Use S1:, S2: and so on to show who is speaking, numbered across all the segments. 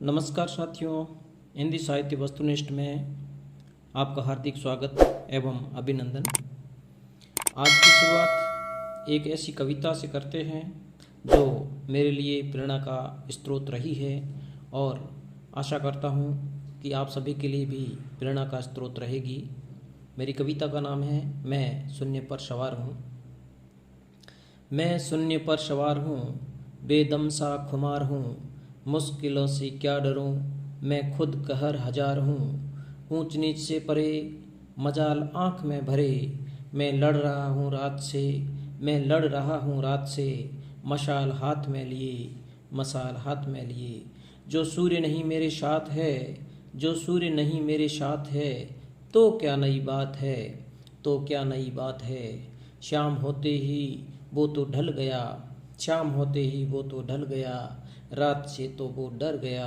S1: नमस्कार साथियों, हिंदी साहित्य वस्तुनिष्ठ में आपका हार्दिक स्वागत एवं अभिनंदन। आज की शुरुआत एक ऐसी कविता से करते हैं जो मेरे लिए प्रेरणा का स्रोत रही है और आशा करता हूँ कि आप सभी के लिए भी प्रेरणा का स्रोत रहेगी। मेरी कविता का नाम है मैं शून्य पर सवार हूँ। मैं शून्य पर सवार हूँ, बेदम सा खुमार हूँ, मुश्किलों से क्या डरूं, मैं खुद कहर हजार हूँ। ऊंच नीच से परे मजाल आँख में भरे, मैं लड़ रहा हूँ रात से, मैं लड़ रहा हूँ रात से, मशाल हाथ में लिए, मशाल हाथ में लिए। जो सूर्य नहीं मेरे साथ है, जो सूर्य नहीं मेरे साथ है, तो क्या नई बात है, तो क्या नई बात है। शाम होते ही वो तो ढल गया, शाम होते ही वो तो ढल गया, रात से तो वो डर गया,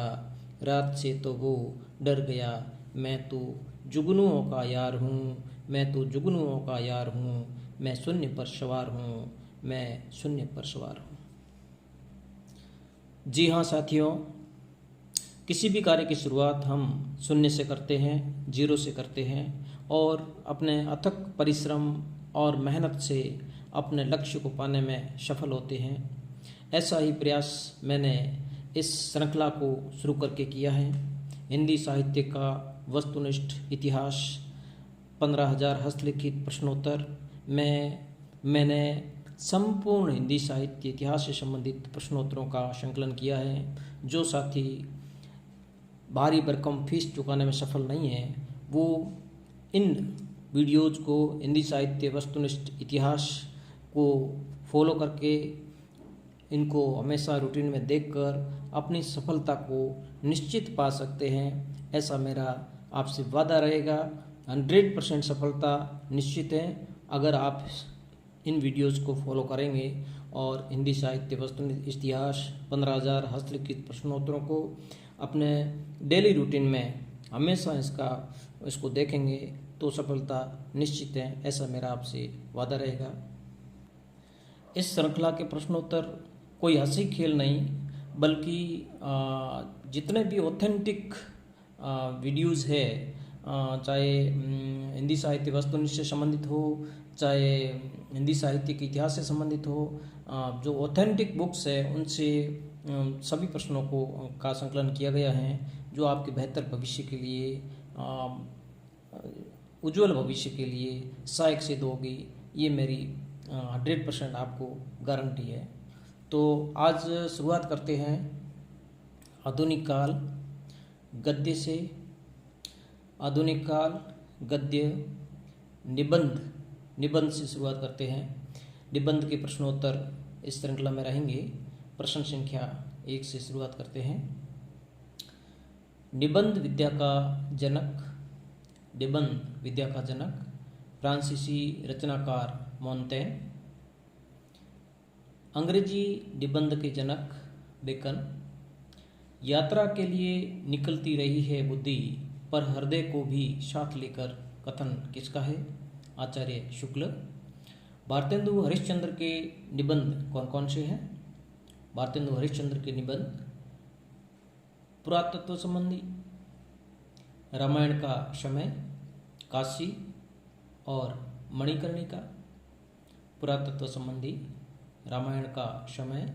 S1: रात से तो वो डर गया। मैं तो जुगनुओं का यार हूँ, मैं तो जुगनुओं का यार हूँ, मैं शून्य पर सवार हूँ, मैं शून्य पर सवार हूँ। जी हाँ साथियों, किसी भी कार्य की शुरुआत हम शून्य से करते हैं, जीरो से करते हैं और अपने अथक परिश्रम और मेहनत से अपने लक्ष्य को पाने में सफल होते हैं। ऐसा ही प्रयास मैंने इस श्रृंखला को शुरू करके किया है। हिंदी साहित्य का वस्तुनिष्ठ इतिहास, 15,000 हस्तलिखित प्रश्नोत्तर में मैंने संपूर्ण हिंदी साहित्य इतिहास से संबंधित प्रश्नोत्तरों का संकलन किया है। जो साथी भारी भरकम फीस चुकाने में सफल नहीं है वो इन वीडियोज़ को, हिंदी साहित्य वस्तुनिष्ठ इतिहास को फॉलो करके इनको हमेशा रूटीन में देखकर अपनी सफलता को निश्चित पा सकते हैं। ऐसा मेरा आपसे वादा रहेगा। 100% सफलता निश्चित है अगर आप इन वीडियोज़ को फॉलो करेंगे और हिंदी साहित्य वस्तुनिष्ठ इतिहास 15,000 हस्तलिखित प्रश्नोत्तरों को अपने डेली रूटीन में हमेशा इसको देखेंगे तो सफलता निश्चित है। ऐसा मेरा आपसे वादा रहेगा। इस श्रृंखला के प्रश्नोत्तर कोई हंसी खेल नहीं, बल्कि जितने भी ऑथेंटिक वीडियोज़ है, चाहे हिंदी साहित्य वस्तुनिष्ठ से संबंधित हो, चाहे हिंदी साहित्य के इतिहास से संबंधित हो, जो ऑथेंटिक बुक्स है उनसे सभी प्रश्नों का संकलन किया गया है, जो आपके बेहतर भविष्य के लिए, उज्जवल भविष्य के लिए सहायक सिद्ध होगी। ये मेरी 100% आपको गारंटी है। तो आज शुरुआत करते हैं आधुनिक काल गद्य से। आधुनिक काल गद्य निबंध से शुरुआत करते हैं। निबंध के प्रश्नोत्तर इस श्रृंखला में रहेंगे। प्रश्न संख्या 1 से शुरुआत करते हैं। निबंध विद्या का जनक, निबंध विद्या का जनक फ्रांसीसी रचनाकार मोंटेन। अंग्रेजी निबंध के जनक बेकन। यात्रा के लिए निकलती रही है बुद्धि, पर हृदय को भी साथ लेकर कथन किसका है? आचार्य शुक्ल। भारतेंदु हरिश्चंद्र के निबंध कौन कौन से हैं? भारतेंदु हरिश्चंद्र के निबंध पुरातत्व संबंधी, रामायण का समय, काशी और मणिकर्णिका। पुरातत्व संबंधी, रामायण का समय,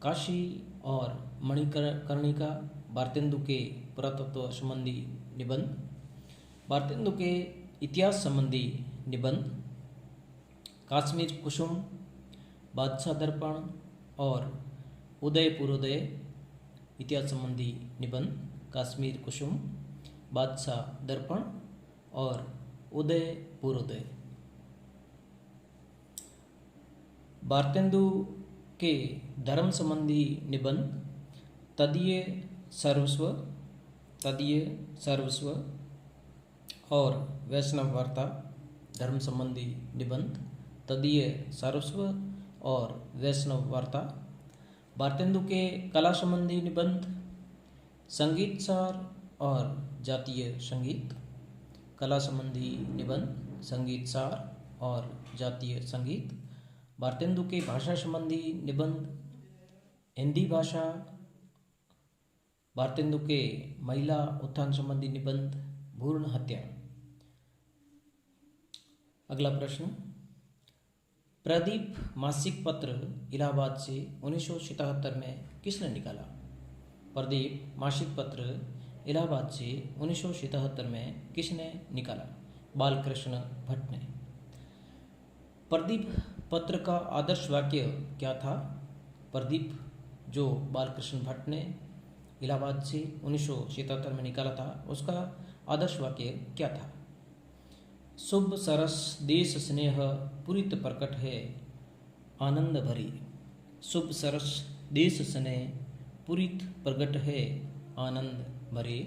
S1: काशी और मणिकर्णिका भारतेंदु के पुरातत्व संबंधी निबंध। भारतेंदु के इतिहास संबंधी निबंध कश्मीर कुसुम, बादशाह दर्पण और उदयपुरोदय। इतिहास संबंधी निबंध कश्मीर कुसुम, बादशाह दर्पण और उदयपुरोदय। भारतेंदु के धर्म संबंधी निबंध तदीय सर्वस्व, तदीय सर्वस्व और वैष्णव वार्ता। धर्म संबंधी निबंध तदीय सर्वस्व और वैष्णव वार्ता। भारतेंदु के कला संबंधी निबंध संगीत सार और जातीय संगीत। कला संबंधी निबंध संगीत सार और जातीय संगीत। भारतेंदु के भाषा संबंधी निबंध हिंदी भाषा भारतेंदु के महिला उत्थान संबंधी निबंध भ्रूण हत्या। अगला प्रश्न, प्रदीप मासिक पत्र इलाहाबाद से 1977 में किसने निकाला? प्रदीप मासिक पत्र इलाहाबाद से 1977 में किसने निकाला? बालकृष्ण भट्ट ने। प्रदीप पत्र का आदर्श वाक्य क्या था? प्रदीप जो बालकृष्ण भट्ट ने इलाहाबाद से 1977 में निकाला था, उसका आदर्श वाक्य क्या था? शुभ सरस देश स्नेह पुरित प्रकट है आनंद भरी। शुभ सरस देश स्नेह पुरित प्रकट है आनंद भरे।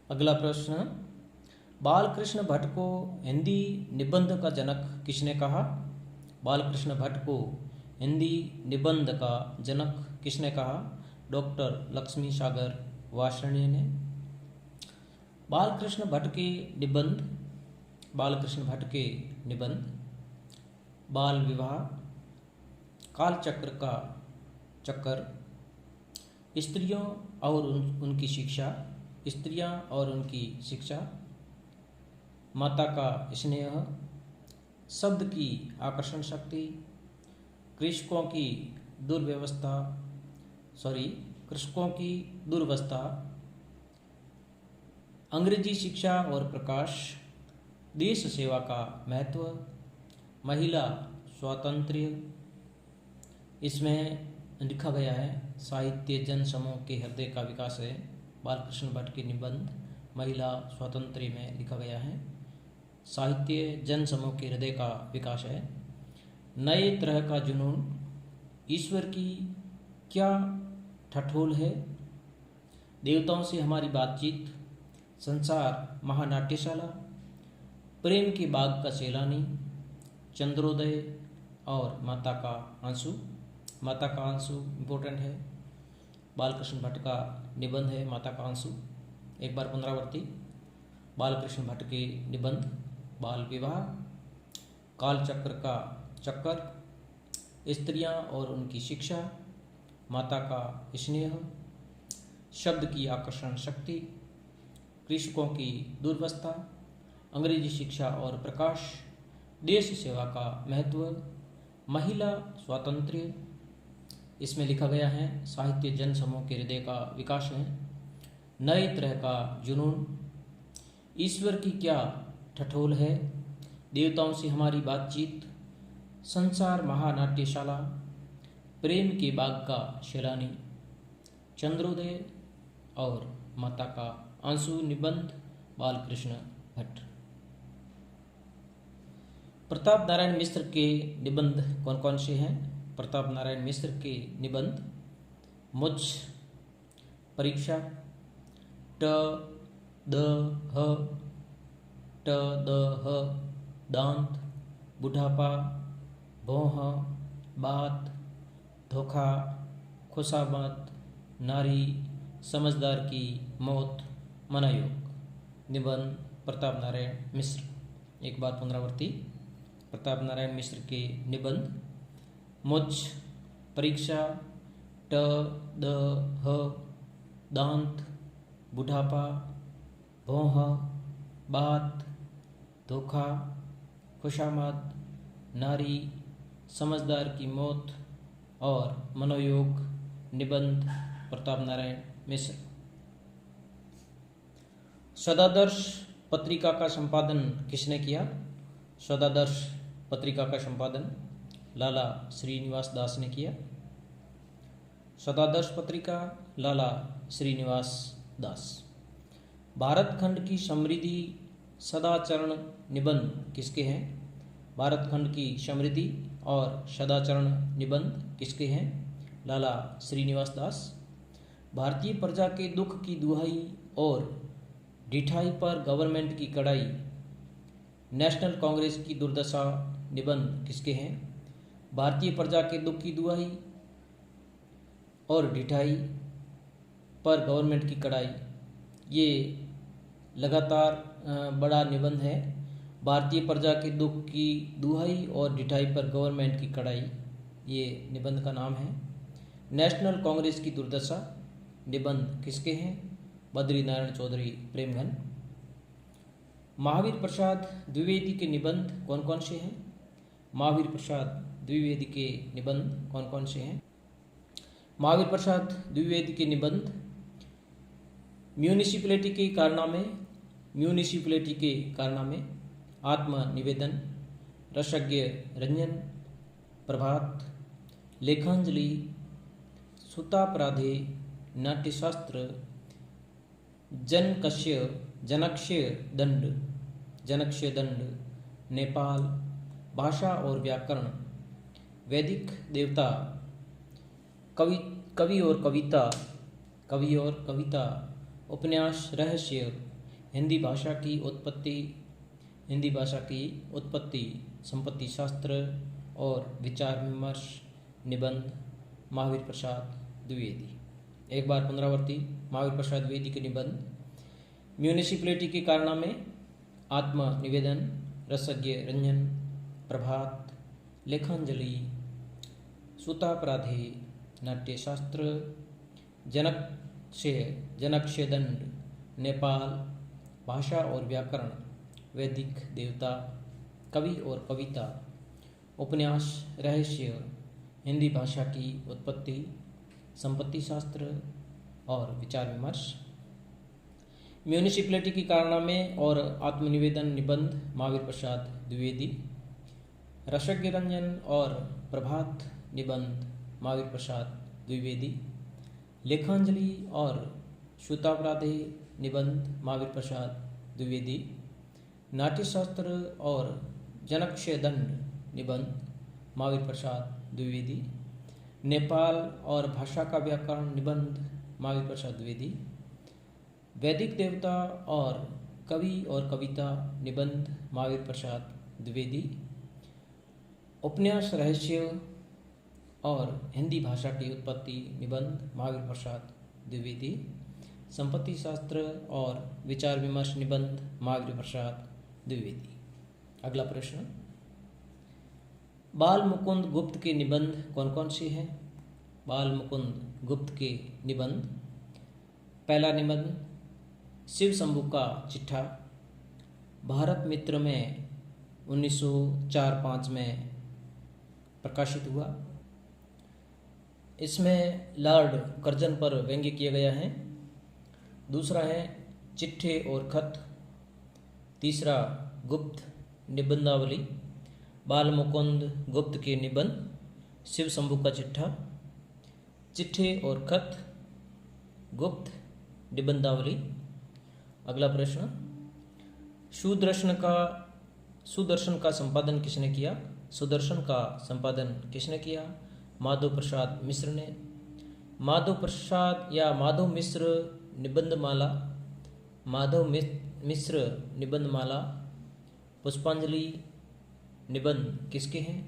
S1: अगला प्रश्न, बालकृष्ण भट्ट को हिंदी निबंध का जनक किसने कहा? बालकृष्ण भट्ट को हिंदी निबंध का जनक किसने कहा? डॉक्टर लक्ष्मी सागर वार्ष्णेय ने। बालकृष्ण भट्ट के निबंध बाल विवाह, कालचक्र का चक्कर, स्त्रियां और उनकी शिक्षा, माता का स्नेह, शब्द की आकर्षण शक्ति, कृषकों की दुर्वस्था, अंग्रेजी शिक्षा और प्रकाश, देश सेवा का महत्व, महिला स्वातंत्र्य। इसमें लिखा गया है साहित्य जन समूह के हृदय का विकास है। बालकृष्ण भट्ट के निबंध महिला स्वातंत्र्य में लिखा गया है साहित्य जन समूह के हृदय का विकास है। नए तरह का जुनून, ईश्वर की क्या ठठोल है, देवताओं से हमारी बातचीत, संसार महानाट्यशाला, प्रेम के बाग का सैलानी, चंद्रोदय और माता का आंसू। माता का आंसू इम्पोर्टेंट है, बालकृष्ण भट्ट का निबंध है माता का आंसू। एक बार पुनरावृत्ति, बालकृष्ण भट्ट के निबंध बाल विवाह, कालचक्र का चक्कर, स्त्रियां और उनकी शिक्षा, माता का स्नेह, शब्द की आकर्षण शक्ति, कृषकों की दुर्वस्था, अंग्रेजी शिक्षा और प्रकाश, देश सेवा का महत्व, महिला स्वातंत्र्य। इसमें लिखा गया है साहित्य जन समूह के हृदय का विकास है। नए तरह का जुनून, ईश्वर की क्या ठठोल है, देवताओं से हमारी बातचीत, संसार महानाट्यशाला, प्रेम के बाग का सैलानी, चंद्रोदय और माता का आंसू। निबंध बालकृष्ण भट्ट। प्रताप नारायण मिश्र के निबंध कौन कौन से हैं? प्रताप नारायण मिश्र के निबंध मुझ परीक्षा, ट द ह, दांत, बुढ़ापा, भौह, बात, धोखा, खुशामद, नारी, समझदार की मौत, मनायोग। निबंध प्रताप नारायण मिश्र। एक बार पुनरावृत्ति, प्रताप नारायण मिश्र के निबंध मुझ परीक्षा, ट द ह, दांत, बुढ़ापा, भौह, बात, धोखा, खुशामद, नारी, समझदार की मौत और मनोयोग। निबंध प्रताप नारायण मिश्र। सदादर्श पत्रिका का संपादन किसने किया? सदादर्श पत्रिका का संपादन लाला श्रीनिवास दास ने किया। सदादर्श पत्रिका लाला श्रीनिवास दास। भारत खंड की समृद्धि सदाचरण निबंध किसके हैं? भारत खंड की समृद्धि और सदाचरण निबंध किसके हैं? लाला श्रीनिवास दास। भारतीय प्रजा के दुख की दुहाई और ढिठाई पर गवर्नमेंट की कड़ाई, नेशनल कांग्रेस की दुर्दशा निबंध किसके हैं? भारतीय प्रजा के दुख की दुहाई और ढिठाई पर गवर्नमेंट की कड़ाई, ये लगातार बड़ा निबंध है। भारतीय प्रजा के दुख की दुहाई और ढिठाई पर गवर्नमेंट की कड़ाई, ये निबंध का नाम है। नेशनल कांग्रेस की दुर्दशा, निबंध किसके हैं? बद्री नारायण चौधरी प्रेमघन। महावीर प्रसाद द्विवेदी के निबंध कौन कौन से हैं? महावीर प्रसाद द्विवेदी के निबंध कौन कौन से हैं? महावीर प्रसाद द्विवेदी के निबंध म्यूनिसिपैलिटी के कारनामे, म्यूनिसिपैलिटी के कारनामे, आत्मनिवेदन, रसज्ञ रंजन, प्रभात, लेखांजलि, सुतापराधे, नाट्यशास्त्र, जनकष्य दंड, नेपाल, भाषा और व्याकरण, वैदिक देवता, कवि और कविता, उपन्यास, रहस्य, हिंदी भाषा की उत्पत्ति, संपत्ति शास्त्र और विचार विमर्श, निबंध महावीर प्रसाद द्विवेदी। एक बार पुनरावृत्ति। महावीर प्रसाद द्विवेदी के निबंध म्यूनिसिपैलिटी के कारनामे, आत्मनिवेदन, रसज्ञ रंजन, प्रभात, लेखांजलि, सुतापराधे, नाट्यशास्त्र, जनकष्य दंड, नेपाल, भाषा और व्याकरण, वैदिक देवता, कवि और कविता, उपन्यास, रहस्य, हिंदी भाषा की उत्पत्ति, संपत्ति शास्त्र और विचार विमर्श। म्यूनिसिपैलिटी के कारनामे और आत्मनिवेदन निबंध महावीर प्रसाद द्विवेदी। रसज्ञ रंजन और प्रभात निबंध महावीर प्रसाद द्विवेदी। लेखांजलि और सुतापराधे निबंध महावीर प्रसाद द्विवेदी। नाट्यशास्त्र और जनकष्य दंड निबंध महावीर प्रसाद द्विवेदी। नेपाल और भाषा का व्याकरण निबंध महावीर प्रसाद द्विवेदी। वैदिक देवता और कवि और कविता निबंध महावीर प्रसाद द्विवेदी। उपन्यास, रहस्य और हिंदी भाषा की उत्पत्ति निबंध महावीर प्रसाद द्विवेदी। संपत्ति शास्त्र और विचार विमर्श निबंध महावीर प्रसाद द्विवेदी। अगला प्रश्न, बाल मुकुंद गुप्त के निबंध कौन कौन से हैं? बाल मुकुंद गुप्त के निबंध। पहला निबंध शिव शंभू का चिट्ठा, भारत मित्र में 1904-05 में प्रकाशित हुआ। इसमें लॉर्ड कर्जन पर व्यंग्य किया गया है। दूसरा है चिट्ठे और खत। तीसरा गुप्त निबंधावली, बाल मुकुंद गुप्त के निबंध, शिव शंभू का चिट्ठा, चिट्ठे और खत, गुप्त निबंधावली। अगला प्रश्न, सुदर्शन का संपादन किसने किया? सुदर्शन का संपादन किसने किया? माधव प्रसाद मिश्र ने। माधव प्रसाद या माधव मिश्र निबंधमाला, माधव मिश्र निबंधमाला, पुष्पांजलि निबंध किसके हैं?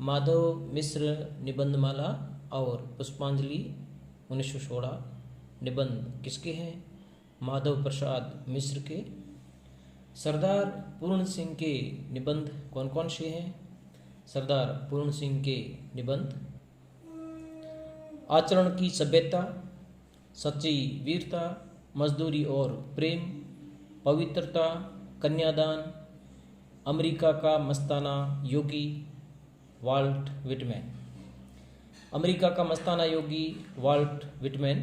S1: माधव मिश्र निबंधमाला और पुष्पांजलि 1916 निबंध किसके हैं? माधव प्रसाद मिश्र के। सरदार पूर्ण सिंह के निबंध कौन कौन से हैं? सरदार पूर्ण सिंह के निबंध आचरण की सभ्यता, सच्ची वीरता, मजदूरी और प्रेम, पवित्रता, कन्यादान, अमेरिका का मस्ताना योगी, वाल्ट विटमैन। अमेरिका का मस्ताना योगी वाल्ट विटमैन।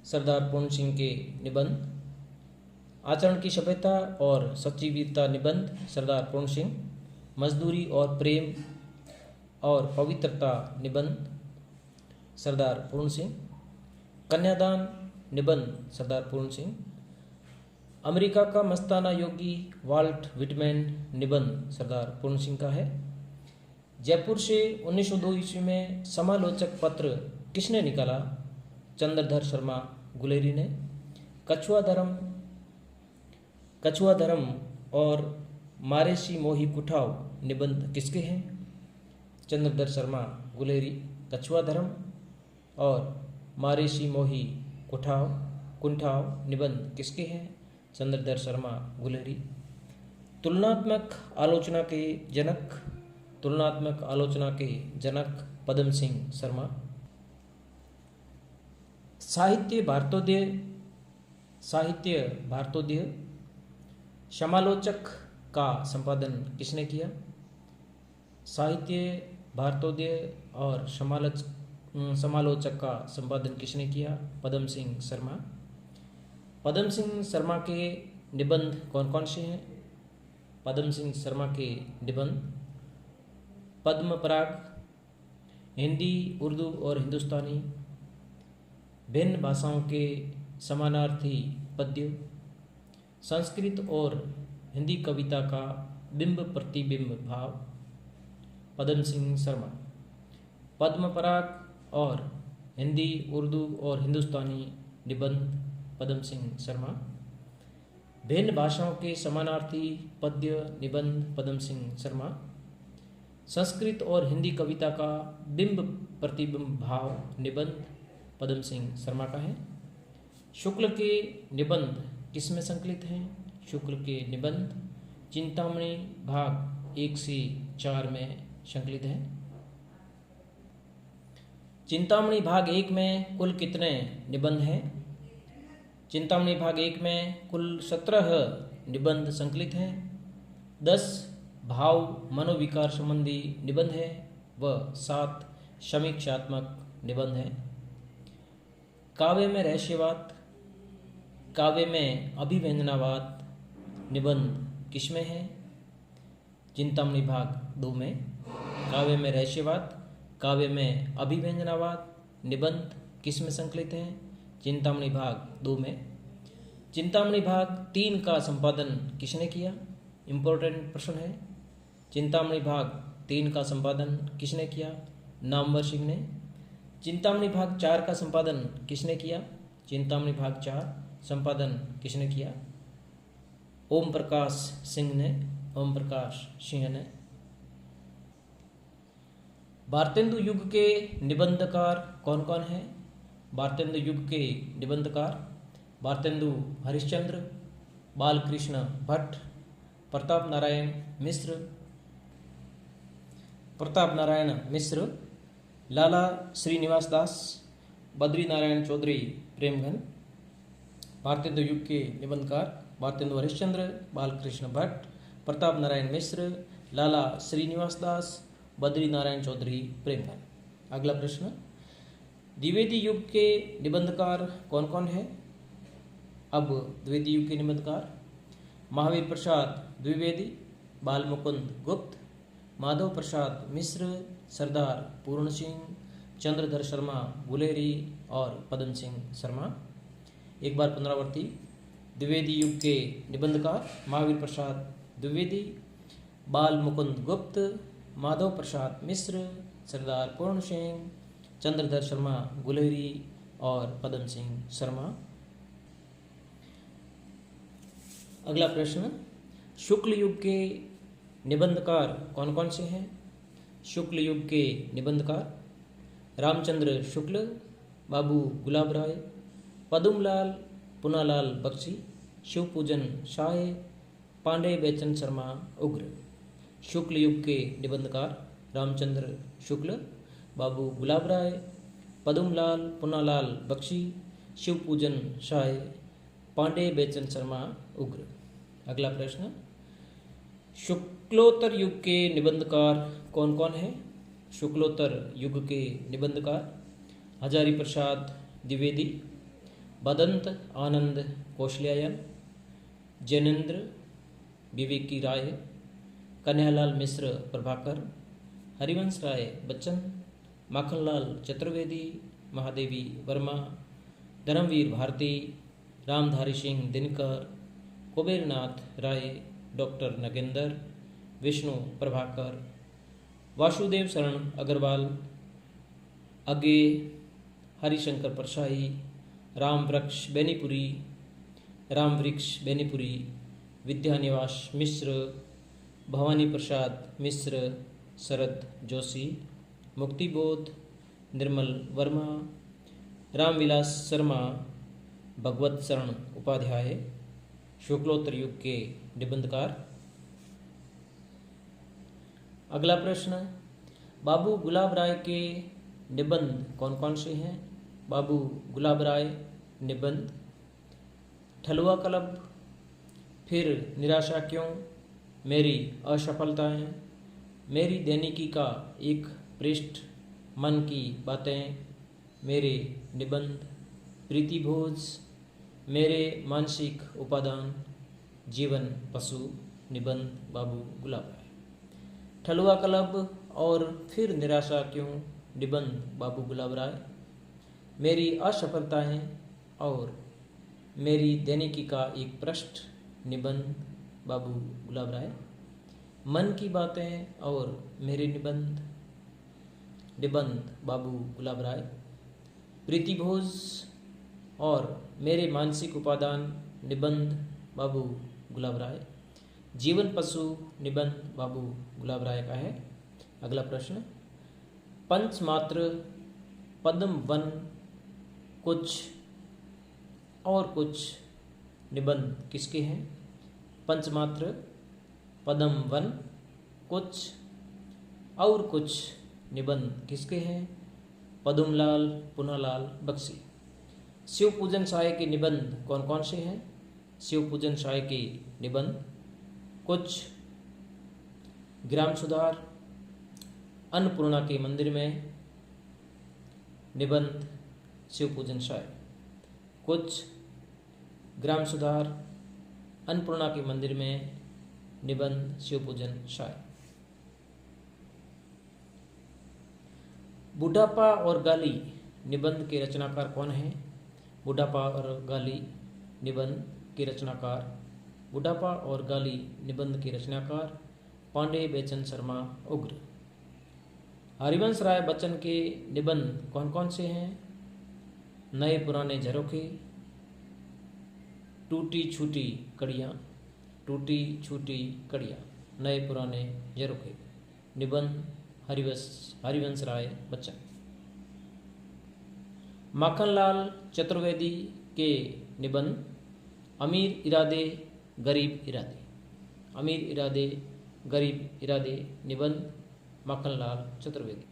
S1: सरदार पूर्ण सिंह के निबंध आचरण की सभ्यता और सच्ची वीरता निबंध सरदार पूर्ण सिंह। मजदूरी और प्रेम और पवित्रता निबंध सरदार पूर्ण सिंह। कन्यादान निबंध सरदार पूर्ण सिंह। अमेरिका का मस्ताना योगी वाल्ट विटमैन निबंध सरदार पूर्ण सिंह का है। जयपुर से 1902 ईस्वी में समालोचक पत्र किसने निकाला? चंद्रधर शर्मा गुलेरी ने। कछुआ धर्म और मारेसी मोही कुठाव निबंध किसके हैं? चंद्रधर शर्मा गुलेरी। कछुआ धर्म और मारेसी मोही कुंठाव निबंध किसके हैं? चंद्रधर शर्मा गुलेरी। तुलनात्मक आलोचना के जनक पदम सिंह शर्मा। साहित्य भारतोदय समालोचक का संपादन किसने किया? साहित्य भारतोदय और समालोचक का संपादन किसने किया? पदम सिंह शर्मा। पदम सिंह शर्मा के निबंध कौन कौन से हैं? पदम सिंह शर्मा के निबंध पद्म पराग, हिंदी, उर्दू और हिंदुस्तानी, भिन्न भाषाओं के समानार्थी पद्य, संस्कृत और हिंदी कविता का बिंब प्रतिबिंब भाव। पदम सिंह शर्मा। पद्म पराग और हिंदी, उर्दू और हिंदुस्तानी निबंध पदम सिंह शर्मा। भिन्न भाषाओं के समानार्थी पद्य निबंध पदम सिंह शर्मा। संस्कृत और हिंदी कविता का बिंब प्रतिबिंब भाव निबंध पदम सिंह शर्मा का है। शुक्ल के निबंध किसमें संकलित हैं? शुक्ल के निबंध चिंतामणि भाग 1 से 4 में संकलित है। चिंतामणि भाग 1 में कुल कितने निबंध हैं? चिंतामणि भाग 1 में कुल 17 निबंध संकलित हैं। 10 भाव मनोविकार संबंधी निबंध है व 7 समीक्षात्मक निबंध है। काव्य में रहस्यवाद, काव्य में अभिव्यंजनावाद निबंध किसमें है? चिंतामणि भाग 2 में। काव्य में रहस्यवाद, काव्य में अभिव्यंजनावाद निबंध किसमें संकलित हैं? चिंतामणि भाग 2 में। चिंतामणि भाग 3 का संपादन किसने किया? इम्पोर्टेंट प्रश्न है। चिंतामणि भाग 3 का संपादन किसने किया? नामवर सिंह ने। चिंतामणि भाग 4 का संपादन किसने किया? चिंतामणि भाग 4 संपादन किसने किया? ओम प्रकाश सिंह ने। ओम प्रकाश सिंह ने। भारतेंदु युग के निबंधकार कौन कौन हैं? भारतेंदु युग के निबंधकार भारतेंदु हरिश्चंद्र, बालकृष्ण भट्ट, प्रताप नारायण मिश्र, लाला श्रीनिवास दास, बद्री नारायण चौधरी प्रेमघन। भारतेंदु युग के निबंधकार भारतेंदु हरिश्चंद्र, बालकृष्ण भट्ट, प्रताप नारायण मिश्र, लाला श्रीनिवास दास, बद्री नारायण चौधरी प्रेमघन। अगला प्रश्न, द्विवेदी युग के निबंधकार कौन कौन है? अब द्विवेदी युग के निबंधकार महावीर प्रसाद द्विवेदी, बालमुकुंद गुप्त, माधव प्रसाद मिश्र, सरदार पूर्ण सिंह, चंद्रधर शर्मा गुलेरी और पदम सिंह शर्मा। एक बार पुनरावृत्ति, द्विवेदी युग के निबंधकार महावीर प्रसाद द्विवेदी, बालमुकुंद गुप्त, माधव प्रसाद मिश्र, सरदार पूर्ण सिंह, चंद्रधर शर्मा गुलेरी और पदम सिंह शर्मा। अगला प्रश्न, शुक्ल युग के निबंधकार कौन कौन से हैं? शुक्ल युग के निबंधकार रामचंद्र शुक्ल, बाबू गुलाब राय, पदुमलाल पुनालाल बख्शी, शिवपूजन शाह, पांडे बेचन शर्मा उग्र। शुक्ल युग के निबंधकार रामचंद्र शुक्ल, बाबू गुलाब राय, पदुमलाल पुनालाल बख्शी, शिवपूजन शाह, पांडे बेचन शर्मा उग्र। अगला प्रश्न, शुक्लोत्तर युग के निबंधकार कौन कौन है? शुक्लोत्तर युग के निबंधकार हजारी प्रसाद द्विवेदी, बदंत आनंद कौशल्यायन, जैनेन्द्र विवेकी राय, कन्हैयालाल मिश्र प्रभाकर, हरिवंश राय बच्चन, माखनलाल चतुर्वेदी, महादेवी वर्मा, धर्मवीर भारती, रामधारी सिंह दिनकर, कुबेरनाथ राय, डॉक्टर नगेंद्र, विष्णु प्रभाकर, वासुदेव शरण अग्रवाल, अगे हरिशंकर परसाई, रामवृक्ष बेनीपुरी, विद्यानिवास मिश्र, भवानी प्रसाद मिश्र, शरद जोशी, मुक्तिबोध निर्मल वर्मा, रामविलास शर्मा, भगवत शरण उपाध्याय। शुक्लोत्तर युग के निबंधकार। अगला प्रश्न, बाबू गुलाब राय के निबंध कौन कौन से हैं? बाबू गुलाब राय निबंध। ठलुआ क्लब, फिर निराशा क्यों, मेरी असफलताएं, मेरी दैनिकी का एक पृष्ठ, मन की बातें, मेरे निबंध। प्रीति भोज, मेरे मानसिक उपादान, जीवन पशु निबंध बाबू गुलाब राय। ठलुआ क्लब और फिर निराशा क्यों निबंध बाबू गुलाब राय। मेरी असफलताएं और मेरी दैनिकी का एक पृष्ठ निबंध बाबू गुलाब राय। मन की बातें और मेरे निबंध बाबू गुलाब राय। प्रीति भोज और मेरे मानसिक उपादान निबंध बाबू गुलाब राय। जीवन पशु निबंध बाबू गुलाब राय का है। अगला प्रश्न, पंचमात्र पद्म वन कुछ और कुछ निबंध किसके हैं। पंचमात्र पद्म वन कुछ और कुछ निबंध किसके हैं। पदुमलाल पुनालाल बख्शी। शिव पूजन साय के निबंध कौन कौन से हैं। शिव पूजन साय के निबंध कुछ, ग्राम सुधार, अन्नपूर्णा के मंदिर में निबंध शिव पूजन साय। कुछ, ग्राम सुधार, अन्नपूर्णा के मंदिर में निबंध शिव पूजन साय। बुढ़ापा और गाली निबंध के रचनाकार कौन हैं। बुढ़ापा और गाली निबंध के रचनाकार, बुढ़ापा और गाली निबंध के रचनाकार पांडे बेचन शर्मा उग्र। हरिवंश राय बच्चन के निबंध कौन कौन से हैं। नए पुराने झरोखे, टूटी छूटी कड़ियाँ, टूटी छूटी कड़ियाँ, नए पुराने झरोखे निबंध हरिवंश राय बच्चन। माखनलाल चतुर्वेदी के निबंध अमीर इरादे गरीब इरादे, अमीर इरादे गरीब इरादे निबंध माखनलाल चतुर्वेदी।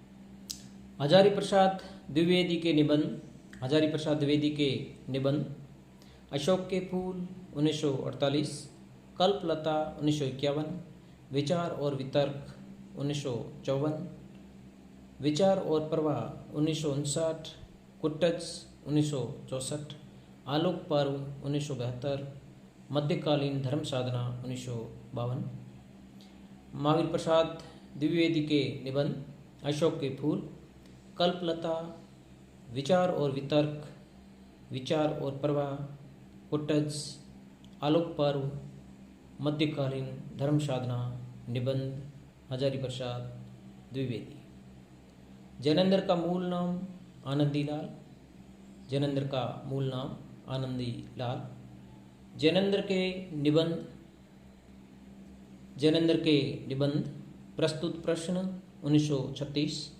S1: हजारी प्रसाद द्विवेदी के निबंध, हजारी प्रसाद द्विवेदी के निबंध अशोक के फूल 1948, कल्पलता 1951, विचार और वितर्क 1954, विचार और प्रवाह 1959, कुट्टज 1964, आलोक पर्व 1972, मध्यकालीन धर्म साधना 1952। महावीर प्रसाद द्विवेदी के निबंध अशोक के फूल, कल्पलता, विचार और वितर्क, विचार और प्रवाह, कुट्टज, आलोक पर्व, मध्यकालीन धर्म साधना निबंध हजारी प्रसाद द्विवेदी। जैनेन्द्र का मूल नाम आनंदी लाल, जैनेन्द्र का मूल नाम आनंदी लाल। जैनेन्द्र के निबंध प्रस्तुत प्रश्न 1936,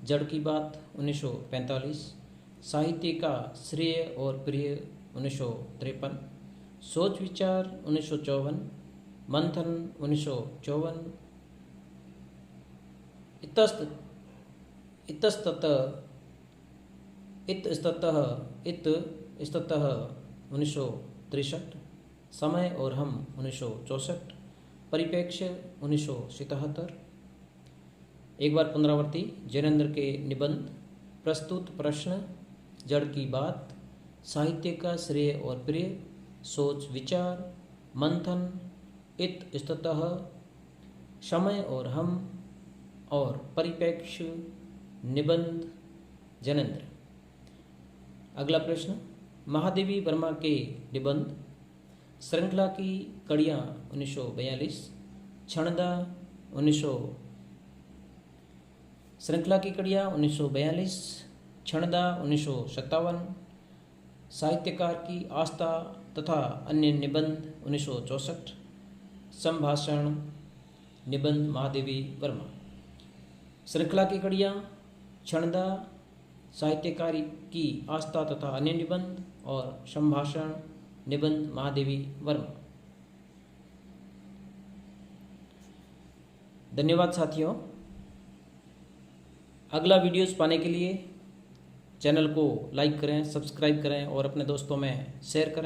S1: जड़ की बात 1945, साहित्य का श्रेय और प्रिय 1953, सोच विचार 1954, मंथन 1954, इतस्ततः 1963, समय और हम 1964, परिप्रेक्ष्य 1977। एक बार पुनरावृत्ति। जैनेन्द्र के निबंध प्रस्तुत प्रश्न, जड़ की बात, साहित्य का श्रेय और प्रिय, सोच विचार, मंथन, इतस्ततः, समय और हम, और परिप्रेक्ष्य निबंध जैनेन्द्र। अगला प्रश्न, महादेवी वर्मा के निबंध श्रृंखला की कड़ियाँ 1942, क्षणदा 1900, श्रृंखला की कड़ियाँ 1942, क्षणदा 1957, साहित्यकार की आस्था तथा अन्य निबंध 1964, संभाषण निबंध महादेवी वर्मा। श्रृंखला की कड़ियाँ, क्षणदा, साहित्यकार की आस्था तथा अन्य निबंध और संभाषण निबंध महादेवी वर्मा। धन्यवाद साथियों। अगला वीडियोस पाने के लिए चैनल को लाइक करें, सब्सक्राइब करें और अपने दोस्तों में शेयर करें।